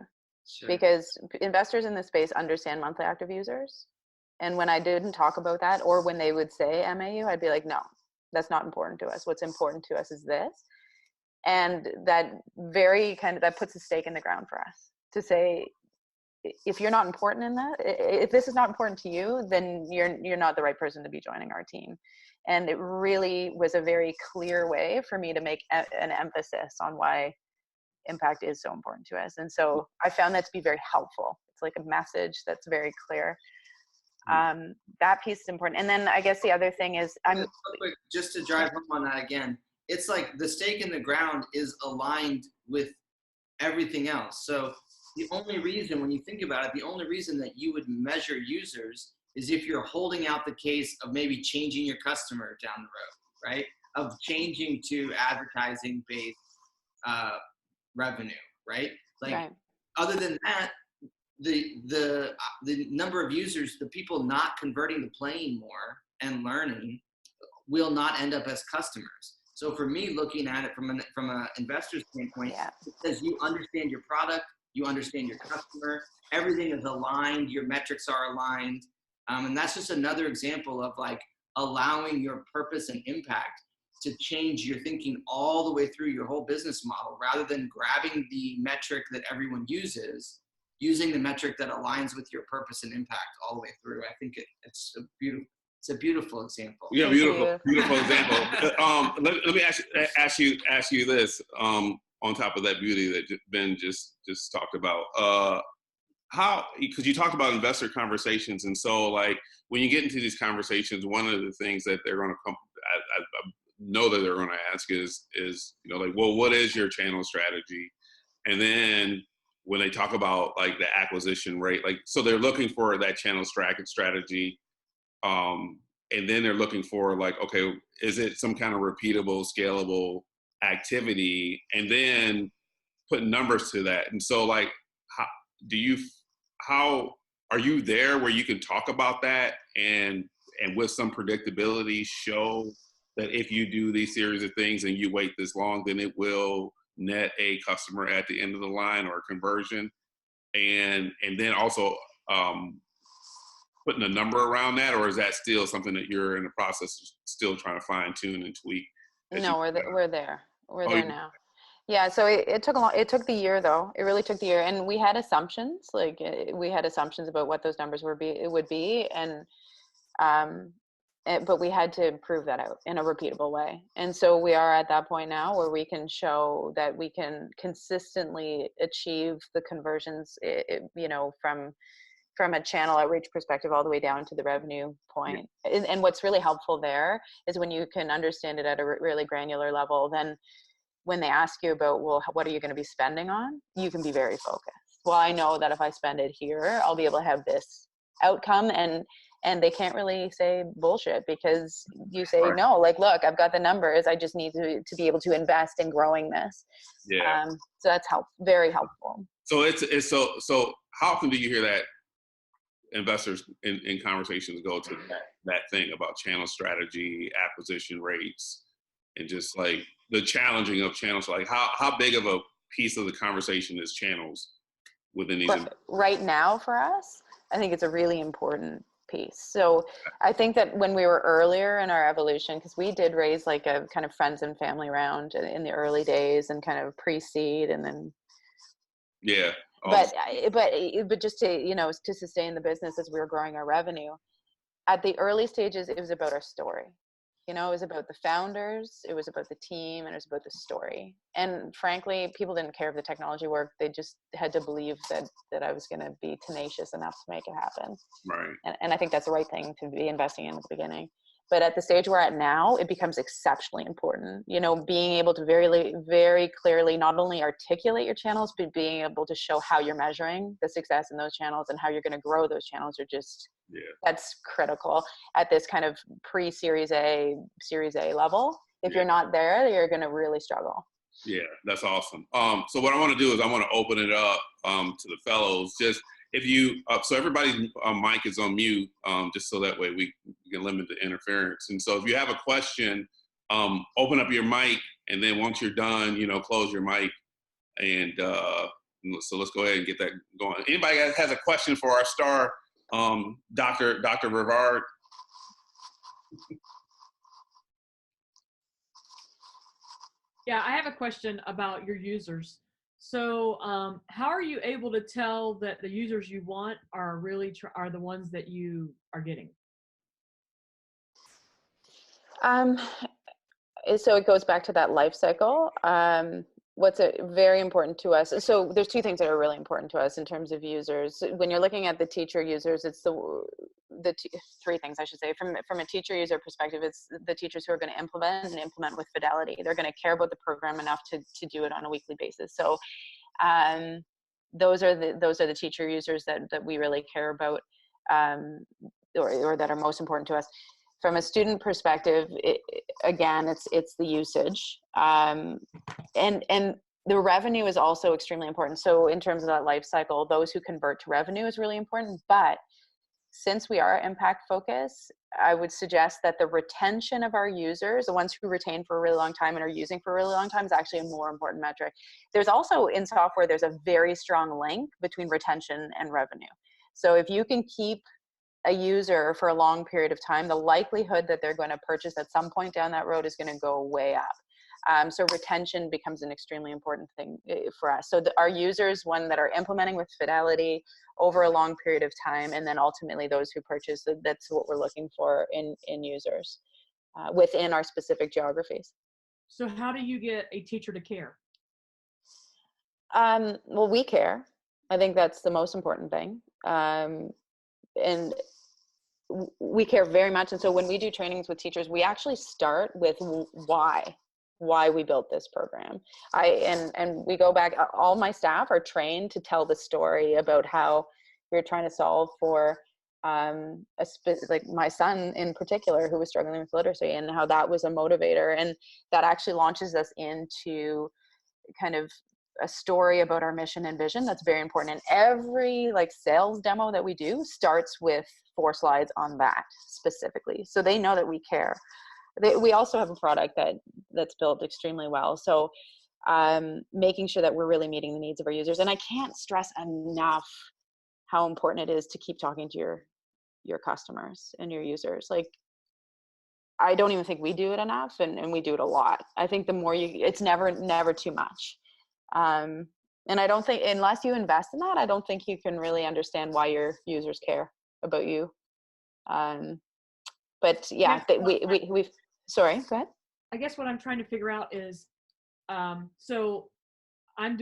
Sure. Because investors in this space understand monthly active users. And when I didn't talk about that, or when they would say MAU, I'd be like, no, that's not important to us. What's important to us is this. And that that puts a stake in the ground for us to say, if you're not important in that, if this is not important to you, then you're not the right person to be joining our team. And it really was a very clear way for me to make an emphasis on why impact is so important to us. And so I found that to be very helpful. It's like a message that's very clear. That piece is important. And then I guess the other thing is, just to drive home on that again, it's like the stake in the ground is aligned with everything else. So the only reason, when you think about it, the only reason that you would measure users is if you're holding out the case of maybe changing your customer down the road, right? Of changing to advertising-based revenue, right? Like, right. Other than that, the number of users, the people not converting to playing more and learning, will not end up as customers. So for me, looking at it from an investor standpoint, it says you understand your product, you understand your customer, everything is aligned, your metrics are aligned. And that's just another example of like allowing your purpose and impact to change your thinking all the way through your whole business model, rather than grabbing the metric that everyone uses, using the metric that aligns with your purpose and impact all the way through. I think it's a beautiful example. Yeah, beautiful example. Let me ask you this. On top of that beauty that Ben just talked about, how, because you talked about investor conversations, and so like when you get into these conversations, one of the things that they're going to come, I know that they're going to ask is like, well, what is your channel strategy? And then when they talk about like the acquisition rate, like, so they're looking for that channel strategy, and then they're looking for like, okay, is it some kind of repeatable, scalable activity, and then put numbers to that. And so like, how are you there where you can talk about that and with some predictability show that if you do these series of things and you wait this long, then it will net a customer at the end of the line or conversion, and then also putting a number around that? Or is that still something that you're in the process of still trying to fine tune and tweak? No, we're there now. Yeah, so it took the year though. It really took the year, and we had assumptions. Like we had assumptions about what those numbers would be, and but we had to prove that out in a repeatable way. And so we are at that point now where we can show that we can consistently achieve the conversions, from a channel outreach perspective all the way down to the revenue point. And what's really helpful there is when you can understand it at a really granular level, then when they ask you about, well, what are you going to be spending on? You can be very focused. Well, I know that if I spend it here, I'll be able to have this outcome. And they can't really say bullshit, because you say, no, like, look, I've got the numbers. I just need to be able to invest in growing this. Yeah. So that's very helpful. So so how often do you hear that investors in conversations go to that thing about channel strategy, acquisition rates, and just like, the challenging of channels, like how big of a piece of the conversation is channels within these? Right now for us, I think it's a really important piece. So I think that when we were earlier in our evolution, because we did raise like a kind of friends and family round in the early days and kind of pre-seed, and then yeah, but just to, you know, to sustain the business as we were growing our revenue, at the early stages, it was about our story. You know, it was about the founders, it was about the team, and it was about the story. And frankly, people didn't care if the technology worked. They just had to believe that I was going to be tenacious enough to make it happen. right. And I think that's the right thing to be investing in at the beginning. But at the stage we're at now, it becomes exceptionally important. You know, being able to very clearly not only articulate your channels, but being able to show how you're measuring the success in those channels and how you're going to grow those channels are just, that's critical at this kind of pre-Series A, Series A level. If you're not there, you're going to really struggle. Yeah, that's awesome. So what I want to do is I want to open it up to the fellows. Just if you, so everybody's mic is on mute, just so that way we can limit the interference. And so if you have a question, open up your mic, and then once you're done, you know, close your mic. And so let's go ahead and get that going. Anybody has a question for our star, Dr. Rivard? Yeah, I have a question about your users. So how are you able to tell that the users you want are really are the ones that you are getting? So it goes back to that life cycle. What's very important to us. So there's two things that are really important to us in terms of users. When you're looking at the teacher users, it's three things I should say. From a teacher user perspective, it's the teachers who are going to implement with fidelity. They're going to care about the program enough to do it on a weekly basis. So those are the teacher users that we really care about, or that are most important to us. From a student perspective, again, it's the usage, and the revenue is also extremely important. So in terms of that life cycle, those who convert to revenue is really important. But since we are impact focused, I would suggest that the retention of our users, the ones who retain for a really long time and are using for a really long time, is actually a more important metric. There's also in software, there's a very strong link between retention and revenue. So if you can keep a user for a long period of time, the likelihood that they're going to purchase at some point down that road is going to go way up. So retention becomes an extremely important thing for us. So our users, one that are implementing with fidelity over a long period of time, and then ultimately those who purchase, that's what we're looking for in users within our specific geographies. So how do you get a teacher to care? Well, we care. I think that's the most important thing. And we care very much. And so when we do trainings with teachers, we actually start with why we built this program. And we go back, all my staff are trained to tell the story about how we're trying to solve for like my son in particular, who was struggling with literacy, and how that was a motivator. And that actually launches us into kind of a story about our mission and vision that's very important. And every like sales demo that we do starts with 4 slides on that specifically, so they know that we care. We also have a product that's built extremely well. So making sure that we're really meeting the needs of our users. And I can't stress enough how important it is to keep talking to your customers and your users. Like, I don't even think we do it enough, and we do it a lot. I think the more it's never too much. And I don't think, unless you invest in that, I don't think you can really understand why your users care about you. But yeah, we've, sorry, go ahead. I guess what I'm trying to figure out is, so I'm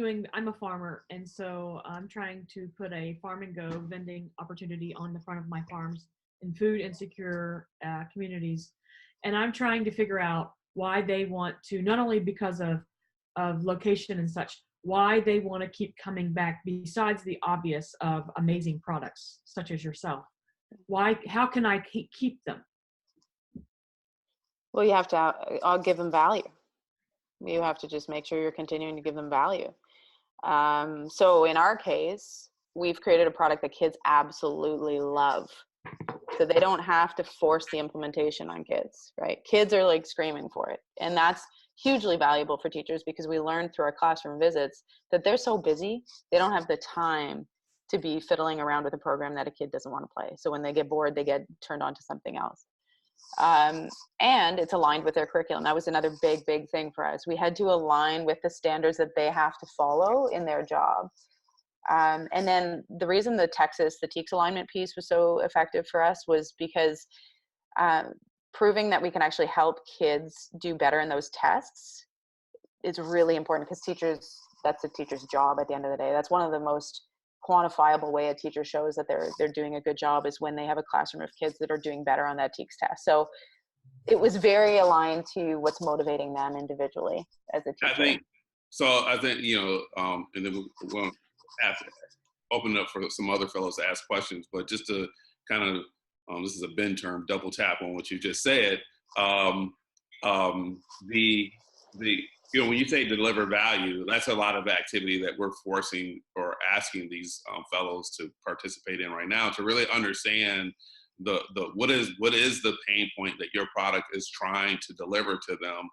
a farmer, and so I'm trying to put a farm and go vending opportunity on the front of my farms in food insecure communities. And I'm trying to figure out why they want to, not only because of location and such, why they want to keep coming back besides the obvious of amazing products such as yourself. How can I keep them? Well, you have to, I'll give them value. You have to just make sure you're continuing to give them value. So in our case, we've created a product that kids absolutely love. So they don't have to force the implementation on kids, right? Kids are like screaming for it. And that's hugely valuable for teachers, because we learned through our classroom visits that they're so busy, they don't have the time to be fiddling around with a program that a kid doesn't want to play. So when they get bored, they get turned on to something else. And it's aligned with their curriculum. That was another big thing for us. We had to align with the standards that they have to follow in their job. And then the reason the TEKS alignment piece was so effective for us was because proving that we can actually help kids do better in those tests is really important, because teachers, that's a teacher's job at the end of the day. That's one of the most quantifiable way a teacher shows that they're doing a good job, is when they have a classroom of kids that are doing better on that TEKS test. So it was very aligned to what's motivating them individually as a teacher. I think, and then we'll have to open it up for some other fellows to ask questions, but just to kind of, this is a Ben term, double tap on what you just said. When you say deliver value, that's a lot of activity that we're forcing or asking these fellows to participate in right now, to really understand what is the pain point that your product is trying to deliver to them,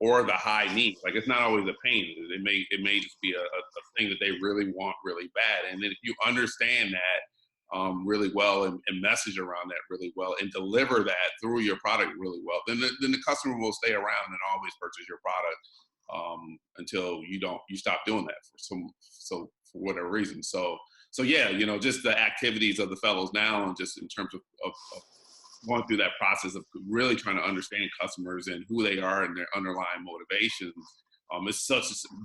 or the high need. Like, it's not always a pain. It may just be a thing that they really want really bad. And then if you understand that really well, and message around that really well, and deliver that through your product really well, then the customer will stay around and always purchase your product until you stop doing that for whatever reason. So yeah, just the activities of the fellows now, and just in terms of going through that process of really trying to understand customers and who they are and their underlying motivations,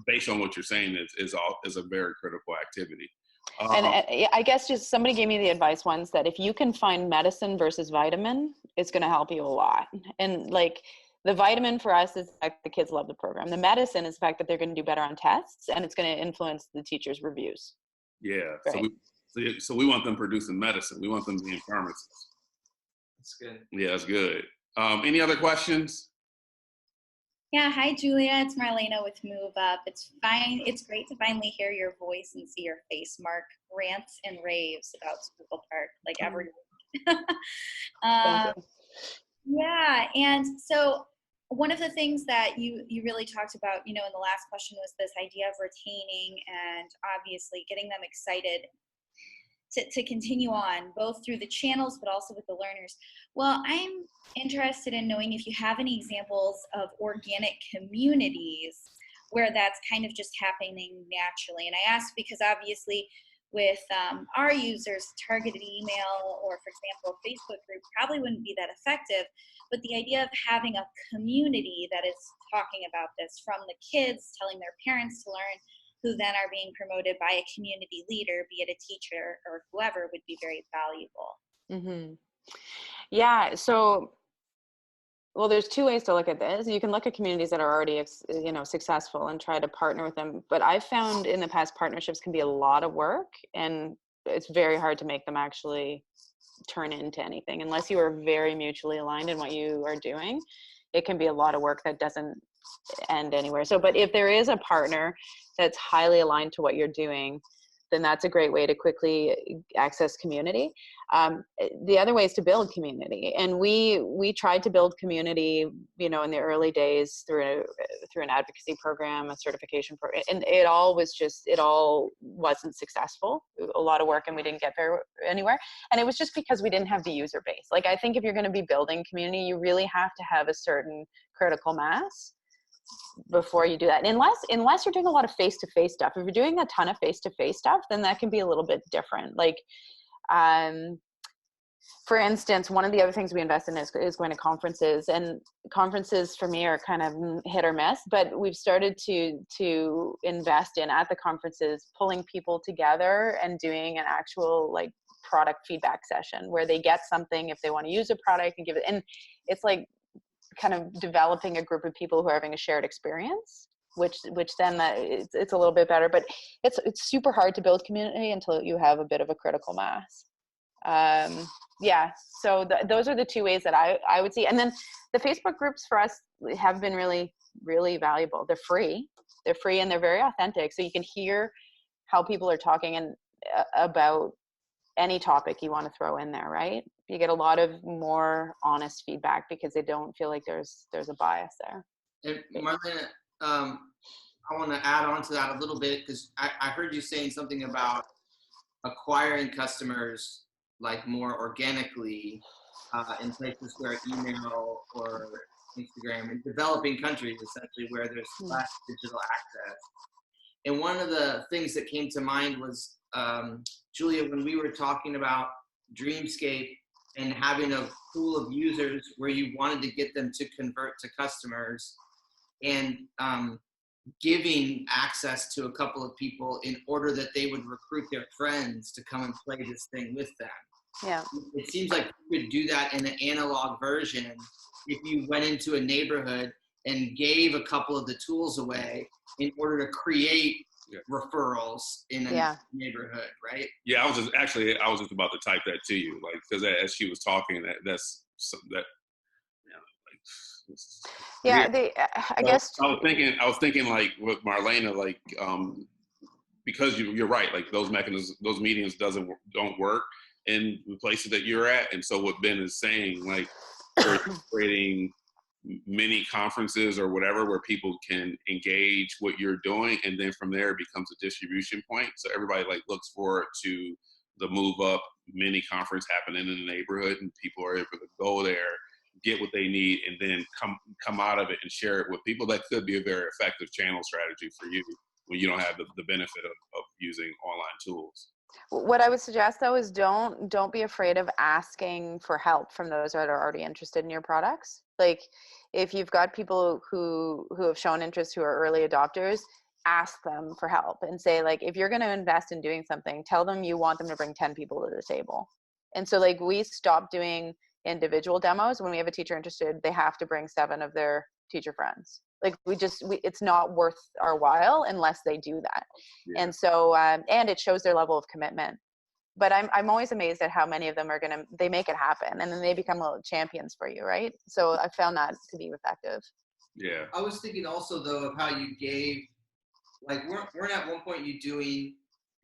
based on what you're saying, is a very critical activity. And I guess just somebody gave me the advice once that if you can find medicine versus vitamin, it's going to help you a lot. And like, the vitamin for us is the fact that the kids love the program. The medicine is the fact that they're going to do better on tests, and it's going to influence the teachers' reviews. Yeah. Right. So we want them producing medicine. We want them being pharmacists. That's good. Yeah, that's good. Any other questions? Yeah, hi Julia, it's Marlena with Move Up. It's great to finally hear your voice and see your face. Mark rants and raves about Schuylkill Park like every week. Thank you. Yeah, and so one of the things that you really talked about, in the last question, was this idea of retaining and obviously getting them excited to continue on, both through the channels but also with the learners. Well, I'm interested in knowing if you have any examples of organic communities where that's kind of just happening naturally. And I ask because obviously with our users, targeted email or, for example, a Facebook group probably wouldn't be that effective. But the idea of having a community that is talking about this, from the kids telling their parents to learn, who then are being promoted by a community leader, be it a teacher or whoever, would be very valuable. Mm-hmm. Yeah. So, well, there's two ways to look at this. You can look at communities that are already, successful and try to partner with them. But I've found in the past, partnerships can be a lot of work, and it's very hard to make them actually turn into anything unless you are very mutually aligned in what you are doing. It can be a lot of work that doesn't end anywhere. So, but if there is a partner that's highly aligned to what you're doing, then that's a great way to quickly access community. The other way is to build community. And we tried to build community, in the early days through an advocacy program, a certification program, and it all wasn't successful. A lot of work, and we didn't get anywhere. And it was just because we didn't have the user base. Like, I think if you're going to be building community, you really have to have a certain critical mass before you do that. And unless you're doing a lot of face-to-face stuff. If you're doing a ton of face-to-face stuff, then that can be a little bit different. Like, for instance, one of the other things we invest in is going to conferences, and conferences for me are kind of hit or miss, but we've started to invest in, at the conferences, pulling people together and doing an actual like product feedback session where they get something if they want to use a product and give it. And it's like kind of developing a group of people who are having a shared experience, which then it's a little bit better. But it's super hard to build community until you have a bit of a critical mass. Yeah, so those are the two ways that I would see. And then the Facebook groups for us have been really, really valuable. They're free and they're very authentic. So you can hear how people are talking and about any topic you want to throw in there, right? You get a lot of more honest feedback because they don't feel like there's a bias there. And Marlena, I want to add on to that a little bit because I heard you saying something about acquiring customers like more organically in places where email or Instagram, in developing countries essentially where there's less digital access. And one of the things that came to mind was, Julia, when we were talking about Dreamscape and having a pool of users where you wanted to get them to convert to customers, and giving access to a couple of people in order that they would recruit their friends to come and play this thing with them. Yeah. It seems like you could do that in an analog version if you went into a neighborhood and gave a couple of the tools away in order to create referrals in a neighborhood, right? Yeah, I was just about to type that to you, like, because as she was talking, that's that. I guess I was thinking like with Marlena, like, because you're right, like those mechanisms, those mediums don't work in the places that you're at. And so what Ben is saying, like, creating mini conferences or whatever where people can engage what you're doing, and then from there it becomes a distribution point. So everybody like looks forward to the Move Up mini conference happening in the neighborhood, and people are able to go there, get what they need, and then come out of it and share it with people. That could be a very effective channel strategy for you when you don't have the benefit of using online tools. What I would suggest though is don't be afraid of asking for help from those that are already interested in your products. Like if you've got people who have shown interest, who are early adopters, ask them for help and say, like, if you're going to invest in doing something, tell them you want them to bring 10 people to the table. And so like we stopped doing individual demos. When we have a teacher interested, they have to bring 7 of their teacher friends. Like it's not worth our while unless they do that. Yeah. And so, and it shows their level of commitment. But I'm always amazed at how many of them they make it happen, and then they become little champions for you, right? So I found that to be effective. Yeah. I was thinking also though of how you gave, like weren't at one point you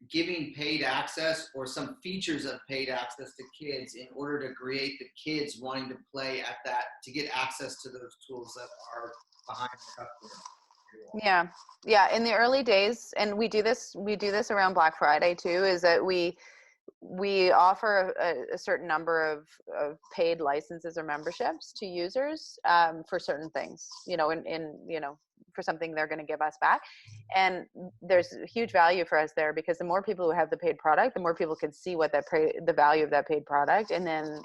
giving paid access or some features of paid access to kids in order to create the kids wanting to play at that, to get access to those tools that are behind the customer. Yeah. In the early days, and we do this around Black Friday too, is that we offer a certain number of paid licenses or memberships to users for certain things, for something they're going to give us back. And there's huge value for us there, because the more people who have the paid product, the more people can see what the value of that paid product, and then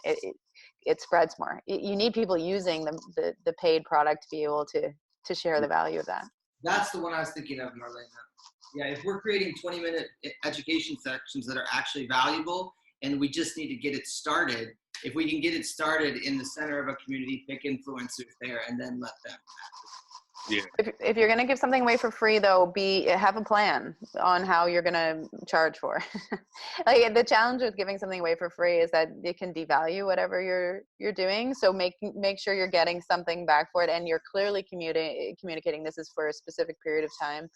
it spreads more. You need people using the paid product to be able to share the value of that. That's the one I was thinking of, Marlena. Yeah, if we're creating 20-minute education sections that are actually valuable, and we just need to get it started, if we can get it started in the center of a community, pick influencers there, and then let them. Yeah. If you're going to give something away for free, though, have a plan on how you're going to charge for. Like the challenge with giving something away for free is that it can devalue whatever you're doing. So make sure you're getting something back for it, and you're clearly communicating this is for a specific period of time,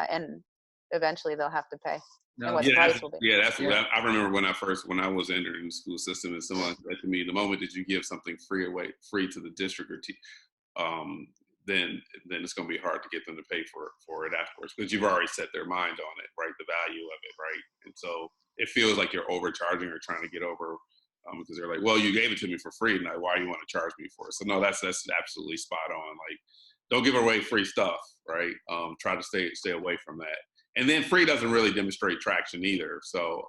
and eventually they'll have to pay. And what the price will be. Yeah, I remember when I was entering the school system, and someone said to me, the moment that you give something free to the district or then it's going to be hard to get them to pay for it afterwards, because you've already set their mind on it, right? The value of it, right? And so it feels like you're overcharging or trying to get over, because they're like, well, you gave it to me for free, now why do you want to charge me for it? So no, that's absolutely spot on. Like, don't give away free stuff, right? Try to stay away from that. And then free doesn't really demonstrate traction either. So,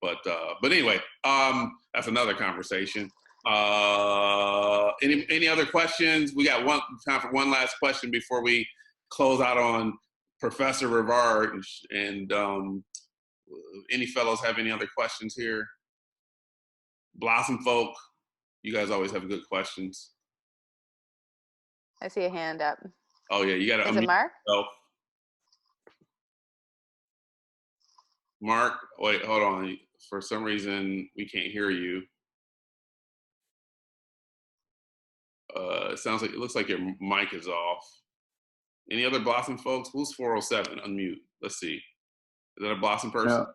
but anyway, that's another conversation. Any other questions? We got time for one last question before we close out on Professor Rivard. And any fellows have any other questions here? Blossom folk, you guys always have good questions. I see a hand up. Oh yeah, you got to. Is it Mark? Yourself. Mark, wait, hold on. For some reason, we can't hear you. It looks like your mic is off. Any other Blossom folks? Who's 407? Unmute. Let's see. Is that a Blossom person? No.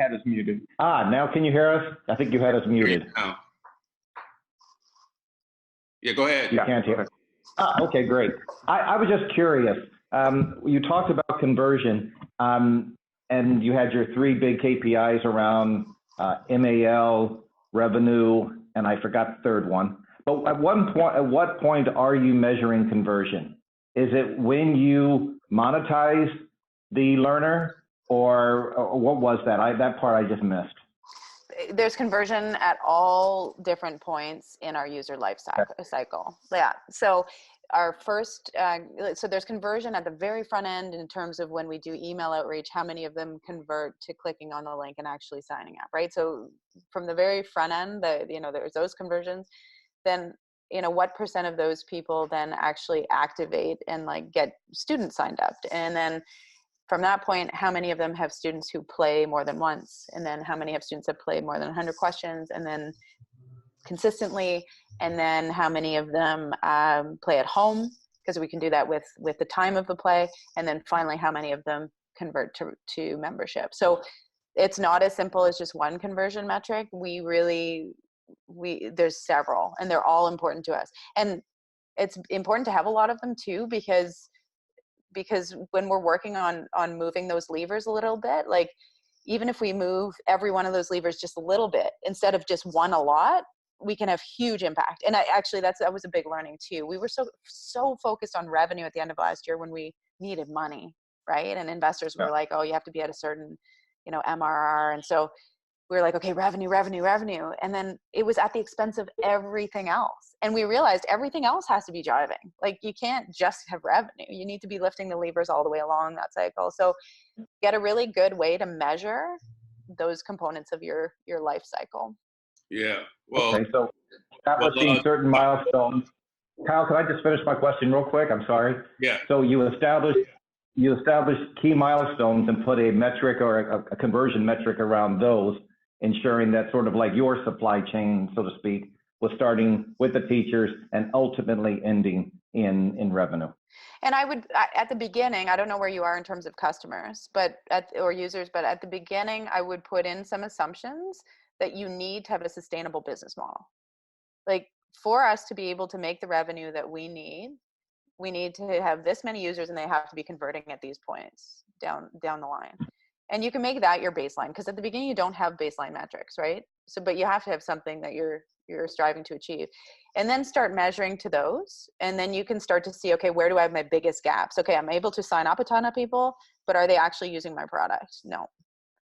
Had us muted. Now can you hear us? I think you had us muted. Yeah, go ahead. You can't hear us. Okay, great. I was just curious. You talked about conversion, and you had your three big KPIs around MAL, revenue, and I forgot the third one. But at what point are you measuring conversion? Is it when you monetize the learner, or what was that? That part I just missed. There's conversion at all different points in our user life cycle. Yeah. So our first, so there's conversion at the very front end in terms of when we do email outreach, how many of them convert to clicking on the link and actually signing up, right? So from the very front end, there's those conversions. Then, what percent of those people then actually activate and like get students signed up? And then from that point, how many of them have students who play more than once? And then how many have students that play more than 100 questions and then consistently? And then how many of them play at home? Because we can do that with the time of the play. And then finally, how many of them convert to membership? So it's not as simple as just one conversion metric. There's several, and they're all important to us. And it's important to have a lot of them too, because when we're working on moving those levers a little bit, like even if we move every one of those levers just a little bit instead of just one a lot, we can have huge impact. And that was a big learning too. We were so focused on revenue at the end of last year when we needed money, right? And investors were like, oh, you have to be at a certain, MRR. And so we were like, okay, revenue. And then it was at the expense of everything else. And we realized everything else has to be driving. Like you can't just have revenue. You need to be lifting the levers all the way along that cycle. So get a really good way to measure those components of your life cycle. Yeah. Well, okay, so establishing certain milestones. Kyle, can I just finish my question real quick? I'm sorry. Yeah. So you establish key milestones and put a metric or a conversion metric around those, ensuring that sort of like your supply chain, so to speak, was starting with the teachers and ultimately ending in revenue. And at the beginning, I don't know where you are in terms of customers, or users, but at the beginning, I would put in some assumptions that you need to have a sustainable business model. Like for us to be able to make the revenue that we need to have this many users and they have to be converting at these points down the line. And you can make that your baseline, because at the beginning you don't have baseline metrics, right? So, but you have to have something that you're striving to achieve, and then start measuring to those. And then you can start to see, okay, where do I have my biggest gaps? Okay, I'm able to sign up a ton of people, but are they actually using my product? No.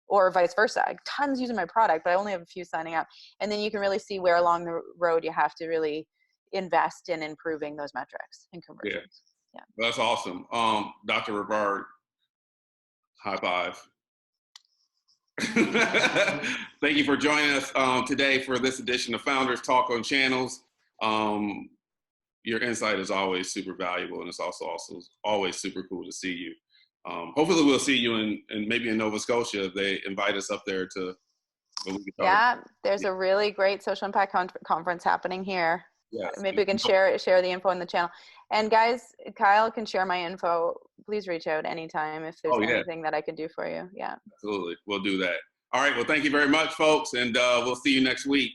Or vice versa, tons using my product, but I only have a few signing up. And then you can really see where along the road you have to really invest in improving those metrics and conversions. Yeah. That's awesome. Dr. Rivard, high five. Thank you for joining us today for this edition of Founders Talk on Channels. Your insight is always super valuable, and it's also always super cool to see you. Hopefully we'll see you in maybe in Nova Scotia if they invite us up there to. There's a really great social impact conference happening here. Yes. Maybe we can share the info in the channel. And guys, Kyle can share my info. Please reach out anytime if there's anything that I can do for you. Yeah. Absolutely. We'll do that. All right. Well, thank you very much, folks. And we'll see you next week.